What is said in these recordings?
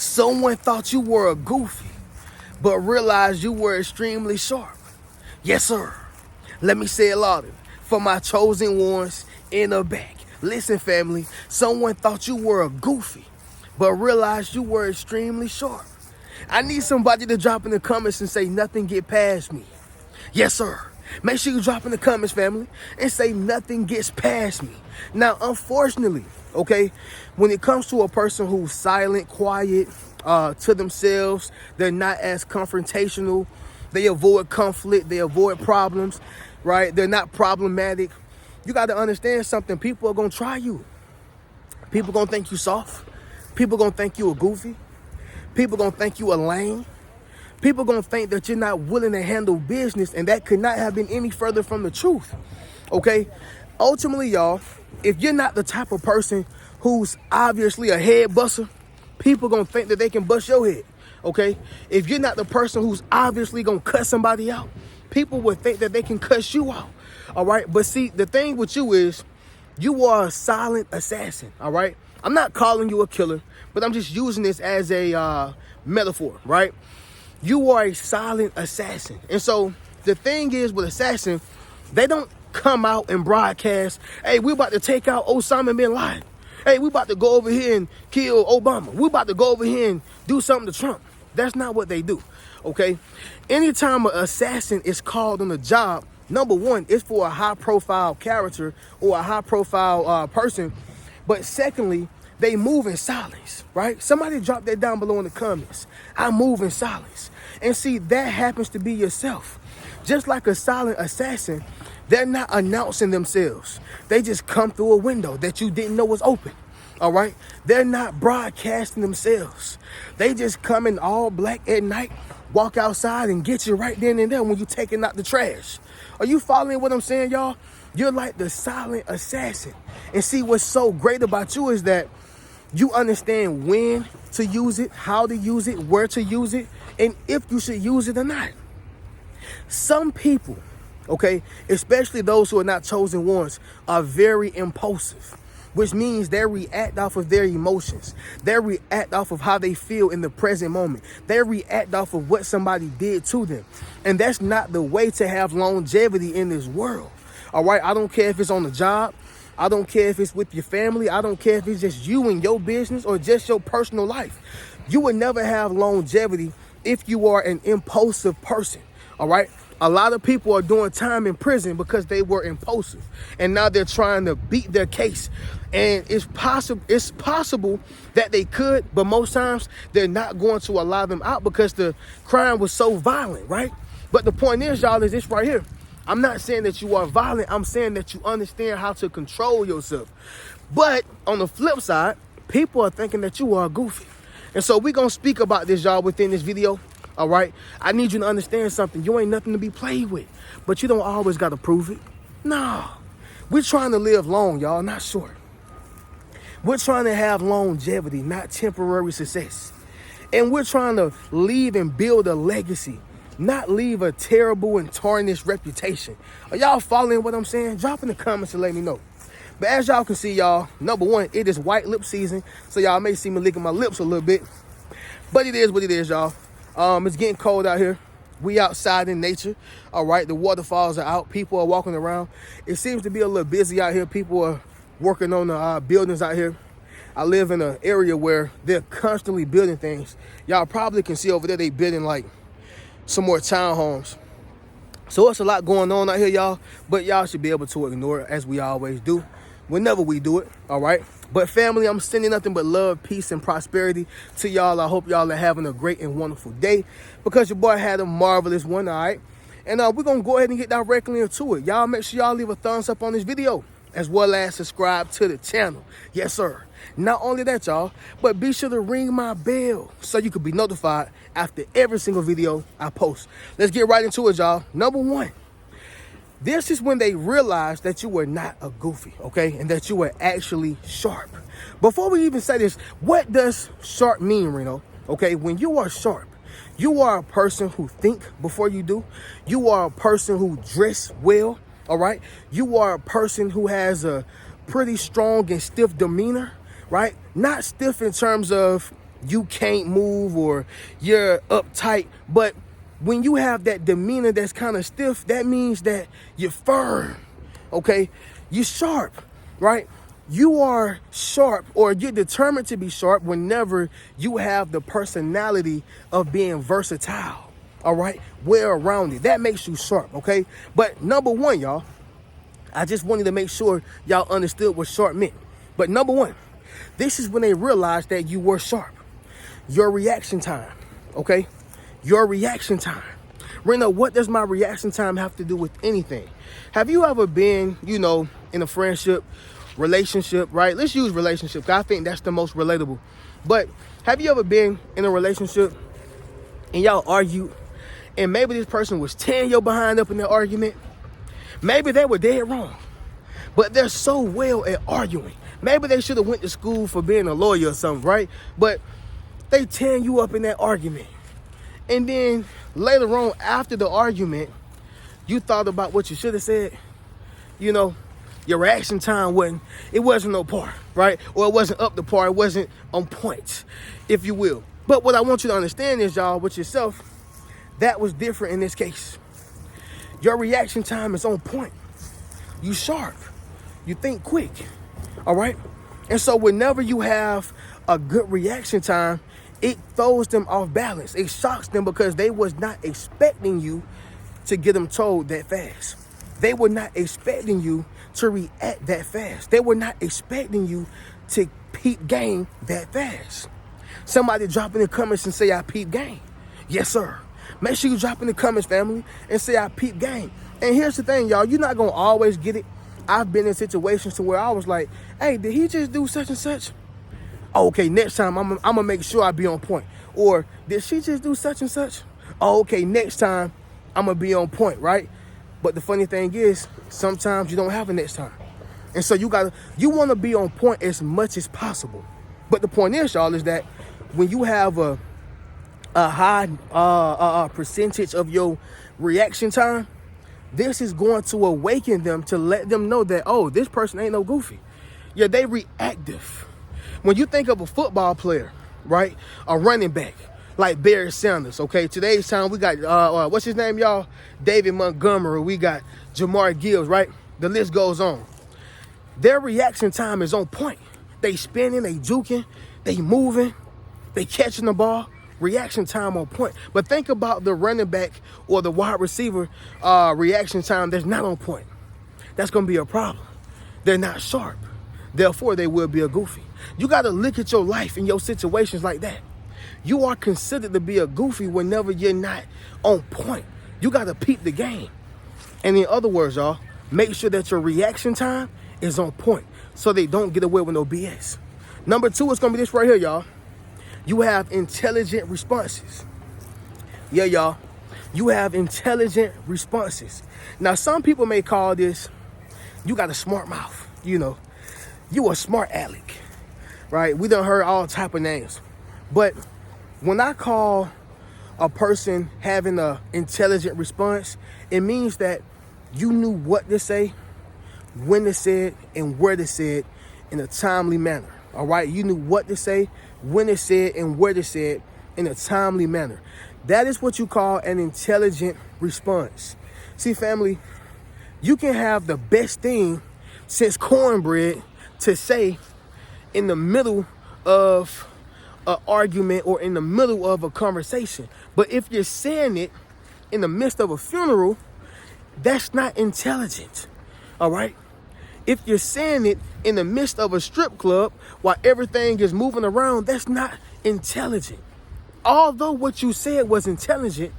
Someone thought you were a goofy, but realized you were extremely sharp. Yes, sir. Let me say it louder. For my chosen ones in the back. Listen, family. Someone thought you were a goofy, but realized you were extremely sharp. I need somebody to drop in the comments and say nothing get past me. Yes, sir. Make sure you drop in the comments, family, and say nothing gets past me. Now, unfortunately, okay, when it comes to a person who's silent, quiet, to themselves, they're not as confrontational. They avoid conflict. They avoid problems, right? They're not problematic. You got to understand something. People are going to try you. People going to think you soft. People going to think you a goofy. People going to think you a lame. People going to think that you're not willing to handle business, and that could not have been any further from the truth, okay? Ultimately, y'all, if you're not the type of person who's obviously a head buster, people going to think that they can bust your head, okay? If you're not the person who's obviously going to cut somebody out, people will think that they can cuss you out, all right? But see, the thing with you is you are a silent assassin, all right? I'm not calling you a killer, but I'm just using this as a metaphor, right? You are a silent assassin. And so the thing is with assassin, they don't come out and broadcast, hey, we're about to take out Osama bin Laden. Hey, we're about to go over here and kill Obama. We're about to go over here and do something to Trump. That's not what they do, okay? Anytime an assassin is called on the job, number one, it's for a high-profile character or a high-profile person. But secondly, they move in silence, right? Somebody drop that down below in the comments. I move in silence. And see, that happens to be yourself. Just like a silent assassin, they're not announcing themselves. They just come through a window that you didn't know was open, all right? They're not broadcasting themselves. They just come in all black at night, walk outside and get you right then and there when you're taking out the trash. Are you following what I'm saying, y'all? You're like the silent assassin. And see, what's so great about you is that you understand when to use it, how to use it, where to use it, and if you should use it or not. Some people, okay, especially those who are not chosen ones, are very impulsive, which means they react off of their emotions. They react off of how they feel in the present moment. They react off of what somebody did to them. And that's not the way to have longevity in this world. All right, I don't care if it's on the job. I don't care if it's with your family. I don't care if it's just you and your business or just your personal life. You will never have longevity if you are an impulsive person, all right? A lot of people are doing time in prison because they were impulsive, and now they're trying to beat their case. And it's possible that they could, but most times they're not going to allow them out because the crime was so violent, right? But the point is, y'all, is this right here. I'm not saying that you are violent. I'm saying that you understand how to control yourself. But on the flip side, people are thinking that you are goofy. And so we're going to speak about this, y'all, within this video. All right. I need you to understand something. You ain't nothing to be played with, but you don't always got to prove it. No, we're trying to live long, y'all, not short. We're trying to have longevity, not temporary success. And we're trying to leave and build a legacy, not leave a terrible and tarnished reputation. Are y'all following what I'm saying? Drop in the comments and let me know. But as y'all can see, y'all, number one, it is white lip season. So y'all may see me licking my lips a little bit. But it is what it is, y'all. It's getting cold out here. We outside in nature. All right, the waterfalls are out. People are walking around. It seems to be a little busy out here. People are working on the buildings out here. I live in an area where they're constantly building things. Y'all probably can see over there they building like some more townhomes. So it's a lot going on out here, y'all. But y'all should be able to ignore it, as we always do, whenever we do it, all right? But family, I'm sending nothing but love, peace, and prosperity to y'all. I hope y'all are having a great and wonderful day, because your boy had a marvelous one, all right? And we're going to go ahead and get directly into it. Y'all make sure y'all leave a thumbs up on this video, as well as subscribe to the channel. Yes, sir. Not only that, y'all, but be sure to ring my bell so you can be notified after every single video I post. Let's get right into it, y'all. Number one, this is when they realize that you were not a goofy, okay? And that you were actually sharp. Before we even say this, what does sharp mean, Reno? Okay, when you are sharp, you are a person who think before you do. You are a person who dress well, all right? You are a person who has a pretty strong and stiff demeanor, right? Not stiff in terms of you can't move or you're uptight. But when you have that demeanor that's kind of stiff, that means that you're firm, okay? You're sharp, right? You are sharp, or you're determined to be sharp whenever you have the personality of being versatile, all right? Well-rounded. That makes you sharp, okay? But number one, y'all, I just wanted to make sure y'all understood what sharp meant. But number one, this is when they realized that you were sharp. Your reaction time, okay? Your reaction time. Reno, what does my reaction time have to do with anything? Have you ever been, in a friendship, relationship, right? Let's use relationship, 'cause I think that's the most relatable. But have you ever been in a relationship and y'all argued, and maybe this person was tearing your behind up in their argument? Maybe they were dead wrong, but they're so well at arguing. Maybe they should have went to school for being a lawyer or something, right? But they tearing you up in that argument. And then later on, after the argument, you thought about what you should have said. Your reaction time wasn't no par, right? Or it wasn't up to par. It wasn't on point, if you will. But what I want you to understand is, y'all, with yourself, that was different in this case. Your reaction time is on point. You sharp. You think quick, all right? And so whenever you have a good reaction time, it throws them off balance. It shocks them because they was not expecting you to get them told that fast. They were not expecting you to react that fast. They were not expecting you to peep game that fast. Somebody drop in the comments and say, I peep game. Yes, sir. Make sure you drop in the comments, family, and say, I peep game. And here's the thing, y'all. You're not going to always get it. I've been in situations to where I was like, hey, did he just do such and such? Oh, okay, next time I'm going to make sure I be on point. Or did she just do such and such? Oh, okay, next time I'm going to be on point, right? But the funny thing is, sometimes you don't have a next time. And so you want to be on point as much as possible. But the point is, y'all, is that when you have a high percentage of your reaction time, this is going to awaken them to let them know that, oh, this person ain't no goofy. Yeah, they reactive. When you think of a football player, right, a running back, like Barry Sanders, okay? Today's time, we got, what's his name, y'all? David Montgomery. We got Jamar Gibbs, right? The list goes on. Their reaction time is on point. They spinning, they juking, they moving, they catching the ball. Reaction time on point. But think about the running back or the wide receiver reaction time that's not on point. That's going to be a problem. They're not sharp. Therefore, they will be a goofy. You got to look at your life and your situations like that. You are considered to be a goofy whenever you're not on point. You got to peep the game. And in other words, y'all, make sure that your reaction time is on point so they don't get away with no BS. Number two is going to be this right here, y'all. You have intelligent responses. Yeah, y'all. You have intelligent responses. Now, some people may call this, you got a smart mouth. You a smart aleck, right? We done heard all type of names. But when I call a person having an intelligent response, it means that you knew what to say, when to say it, and where to say it in a timely manner. All right? You knew what to say, when to say it, and where to say it in a timely manner. That is what you call an intelligent response. See, family, you can have the best thing since cornbread to say in the middle of an argument or in the middle of a conversation. But if you're saying it in the midst of a funeral, that's not intelligent. All right? If you're saying it in the midst of a strip club while everything is moving around, that's not intelligent. Although what you said was intelligent,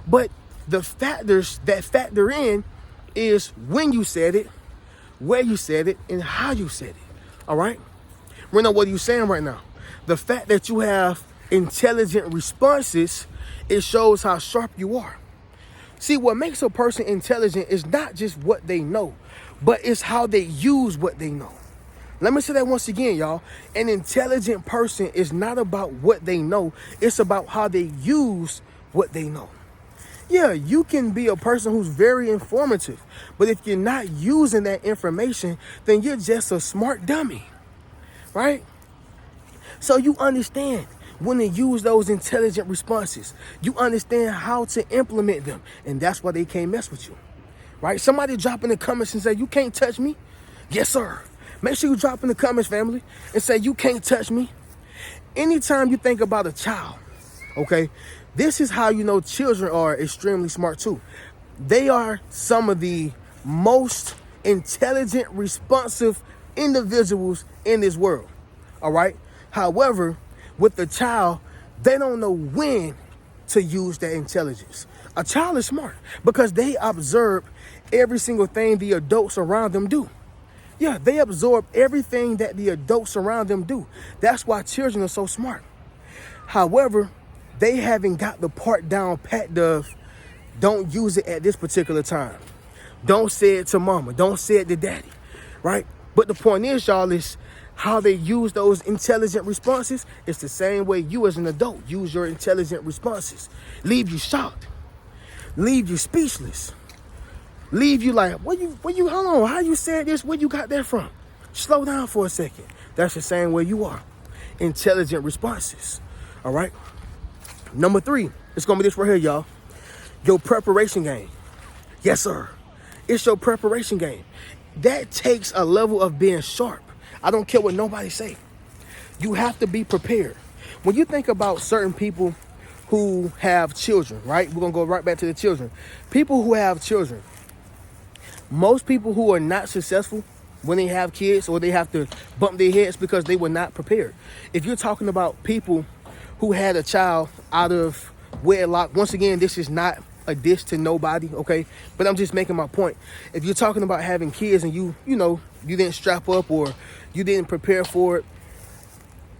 but the factors that factor in is when you said it, where you said it, and how you said it. All right? Reno, what are you saying right now? The fact that you have intelligent responses, it shows how sharp you are. See, what makes a person intelligent is not just what they know, but it's how they use what they know. Let me say that once again, y'all. An intelligent person is not about what they know. It's about how they use what they know. Yeah, you can be a person who's very informative, but if you're not using that information, then you're just a smart dummy, right? So you understand, when to use those intelligent responses. You understand how to implement them. And that's why they can't mess with you. Right? Somebody drop in the comments and say, you can't touch me. Yes, sir. Make sure you drop in the comments, family, and say, you can't touch me. Anytime you think about a child, okay, this is how you know children are extremely smart too. They are some of the most intelligent, responsive individuals in this world. All right. However, with the child, they don't know when to use that intelligence. A child is smart because they observe every single thing the adults around them do. Yeah, they absorb everything that the adults around them do. That's why children are so smart. However, they haven't got the part down pat of don't use it at this particular time. Don't say it to mama. Don't say it to daddy. Right? But the point is, y'all, is how they use those intelligent responses. It's the same way you as an adult use your intelligent responses. Leave you shocked. Leave you speechless. Leave you like, hold on, how you said this? Where you got that from? Slow down for a second. That's the same way you are. Intelligent responses. All right? Number 3, it's going to be this right here, y'all. Your preparation game. Yes, sir. It's your preparation game. That takes a level of being sharp. I don't care what nobody say. You have to be prepared. When you think about certain people who have children, right? We're going to go right back to the children. People who have children. Most people who are not successful when they have kids or they have to bump their heads because they were not prepared. If you're talking about people who had a child out of wedlock, once again, this is not a diss to nobody, okay? But I'm just making my point. If you're talking about having kids and you didn't strap up or you didn't prepare for it,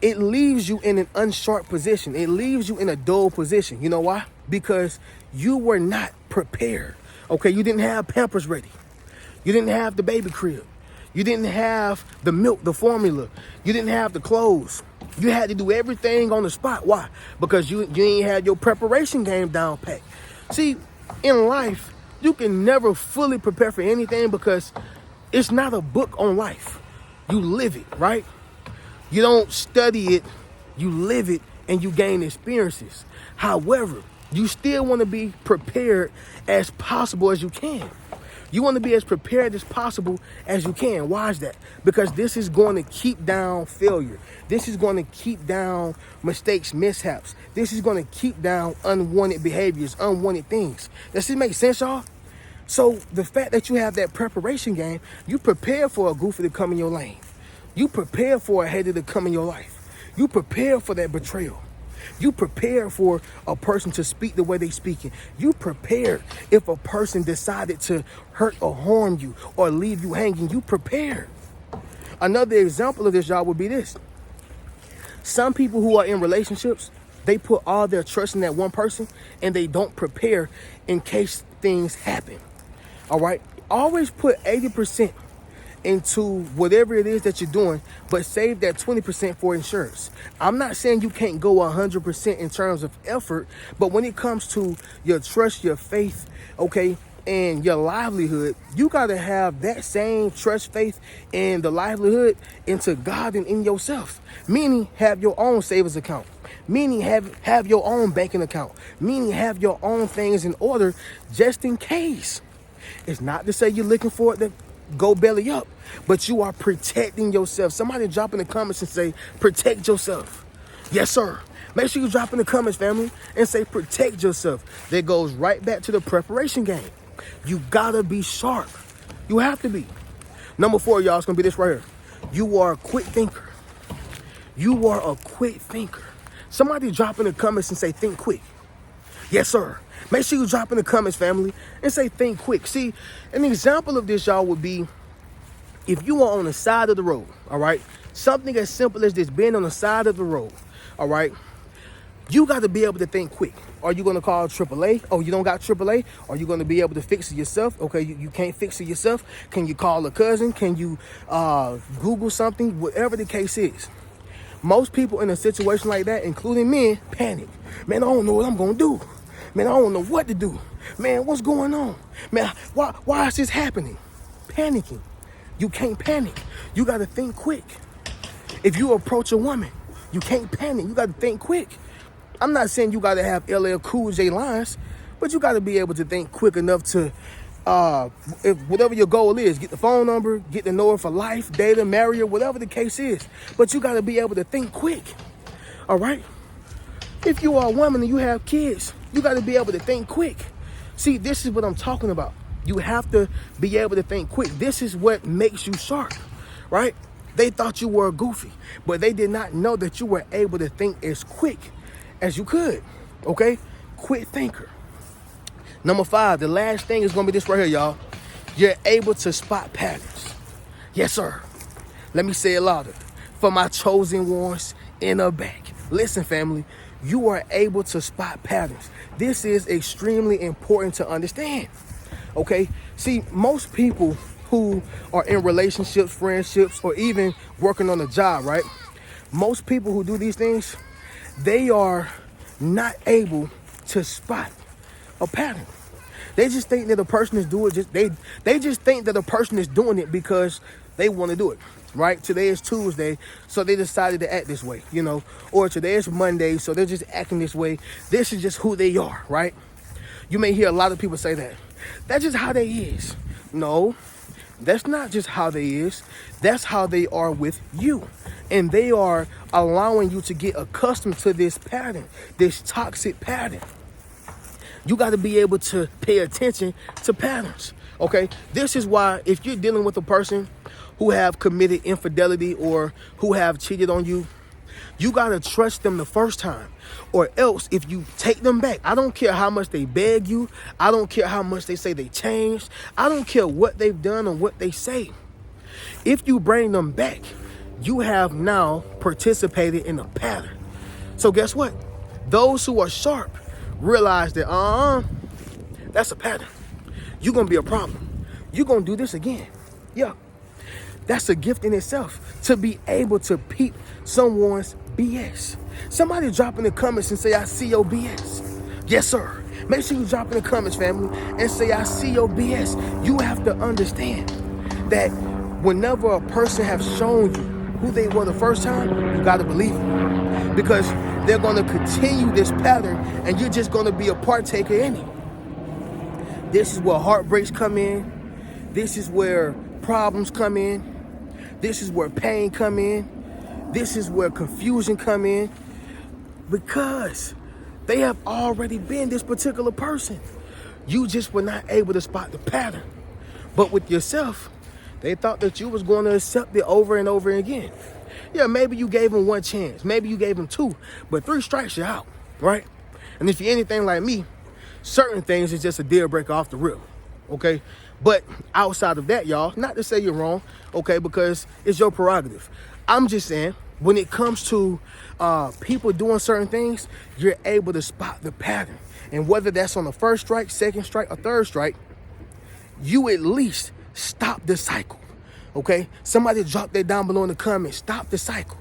it leaves you in an unsharp position. It leaves you in a dull position. You know why? Because you were not prepared, okay? You didn't have Pampers ready. You didn't have the baby crib. You didn't have the milk, the formula. You didn't have the clothes. You had to do everything on the spot. Why? Because you ain't had your preparation game down pat. See, in life, you can never fully prepare for anything because it's not a book on life. You live it, right? You don't study it, you live it, and you gain experiences. However, you still want to be prepared as possible as you can. You want to be as prepared as possible as you can. Why is that? Because this is going to keep down failure. This is going to keep down mistakes, mishaps. This is going to keep down unwanted behaviors, unwanted things. Does this make sense, y'all? So the fact that you have that preparation game, you prepare for a goofy to come in your lane. You prepare for a hater to come in your life. You prepare for that betrayal. You prepare for a person to speak the way they speaking. You prepared if a person decided to hurt or harm you or leave you hanging. You prepared. Another example of this, y'all, would be this. Some people who are in relationships, they put all their trust in that one person and they don't prepare in case things happen. All right? Always put 80% into whatever it is that you're doing, but save that 20% for insurance. I'm not saying you can't go 100% in terms of effort, but when it comes to your trust, your faith, okay, and your livelihood, you got to have that same trust, faith, and the livelihood into God and in yourself. Meaning have your own savings account. Meaning have your own banking account. Meaning have your own things in order just in case. It's not to say you're looking for it to go belly up, but you are protecting yourself. Somebody drop in the comments and say, protect yourself. Yes, sir. Make sure you drop in the comments, family, and say, protect yourself. That goes right back to the preparation game. You gotta be sharp. You have to be. Number 4, y'all, it's gonna be this right here. You are a quick thinker. You are a quick thinker. Somebody drop in the comments and say, think quick. Yes, sir. Make sure you drop in the comments, family, and say, think quick. See, an example of this, y'all, would be if you are on the side of the road, all right? Something as simple as this, being on the side of the road, all right? You got to be able to think quick. Are you going to call AAA? Oh, you don't got AAA? Are you going to be able to fix it yourself? Okay, you can't fix it yourself. Can you call a cousin? Can you Google something? Whatever the case is. Most people in a situation like that, including men, panic. Man, I don't know what I'm going to do. Man, I don't know what to do. Man, what's going on? Man, why is this happening? Panicking. You can't panic. You got to think quick. If you approach a woman, You can't panic. You got to think quick. I'm not saying you got to have LL Cool J lines, but you got to be able to think quick enough to, if whatever your goal is, get the phone number, get to know her for life, date her, marry her, whatever the case is. But you got to be able to think quick, all right? If you are a woman and you have kids, you got to be able to think quick. See, this is what I'm talking about. You have to be able to think quick. This is what makes you sharp, right? They thought you were goofy, but they did not know that you were able to think as quick as you could, okay? Quick thinker. Number 5, the last thing is going to be this right here, y'all. You're able to spot patterns. Yes, sir. Let me say it louder. For my chosen ones in the back. Listen, family, you are able to spot patterns. This is extremely important to understand, okay? See, most people who are in relationships, friendships, or even working on a job, right? Most people who do these things, they are not able to spot a pattern. They just think that a person is doing it. They just think that a person is doing it because they want to do it, right? Today is Tuesday, so they decided to act this way, you know. Or today is Monday, so they're just acting this way. This is just who they are, right? You may hear a lot of people say that. That's just how they is. No, that's not just how they is. That's how they are with you. And they are allowing you to get accustomed to this pattern, this toxic pattern. You got to be able to pay attention to patterns, okay? This is why if you're dealing with a person who have committed infidelity or who have cheated on you, you got to trust them the first time. Or else, if you take them back, I don't care how much they beg you. I don't care how much they say they changed. I don't care what they've done or what they say. If you bring them back, you have now participated in a pattern. So guess what? Those who are sharp realize that, that's a pattern. You're going to be a problem. You're going to do this again. Yeah. That's a gift in itself, to be able to peep someone's BS. Somebody drop in the comments and say, I see your BS. Yes, sir. Make sure you drop in the comments, family, and say, I see your BS. You have to understand that whenever a person has shown you who they were the first time, you got to believe it. Because they're going to continue this pattern, and you're just going to be a partaker in it. This is where heartbreaks come in. This is where problems come in. This is where pain come in. This is where confusion come in. Because they have already been this particular person. You just were not able to spot the pattern. But with yourself, they thought that you was going to accept it over and over again. Yeah, maybe you gave them 1 chance. Maybe you gave them 2. But 3 strikes, you're out, right? And if you're anything like me, certain things is just a deal breaker off the rip, okay? But outside of that, y'all, not to say you're wrong, okay, because it's your prerogative. I'm just saying, when it comes to people doing certain things, you're able to spot the pattern. And whether that's on the first strike, second strike, or third strike, you at least stop the cycle, okay? Somebody drop that down below in the comments. Stop the cycle.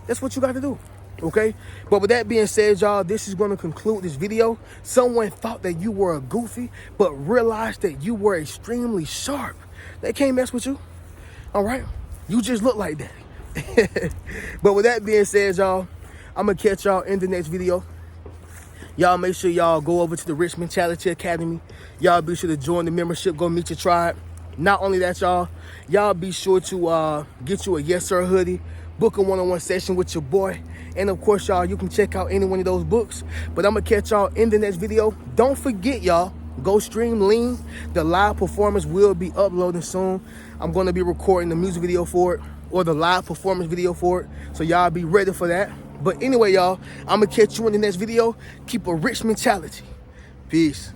That's what you got to do, okay? But with that being said, y'all, this is going to conclude this video. Someone thought that you were a goofy, but realized that you were extremely sharp. They can't mess with you, all right? You just look like that. But with that being said, y'all, I'm going to catch y'all in the next video. Y'all make sure y'all go over to the Rich Mentality Academy. Y'all be sure to join the membership. Go meet your tribe. Not only that, y'all be sure to get you a Yes Sir hoodie. Book a one-on-one session with your boy. And of course, y'all, you can check out any one of those books. But I'm going to catch y'all in the next video. Don't forget, y'all, go stream Lean. The live performance will be uploading soon. I'm going to be recording the music video for it, or the live performance video for it. So y'all be ready for that. But anyway, y'all, I'm going to catch you in the next video. Keep a rich mentality. Peace.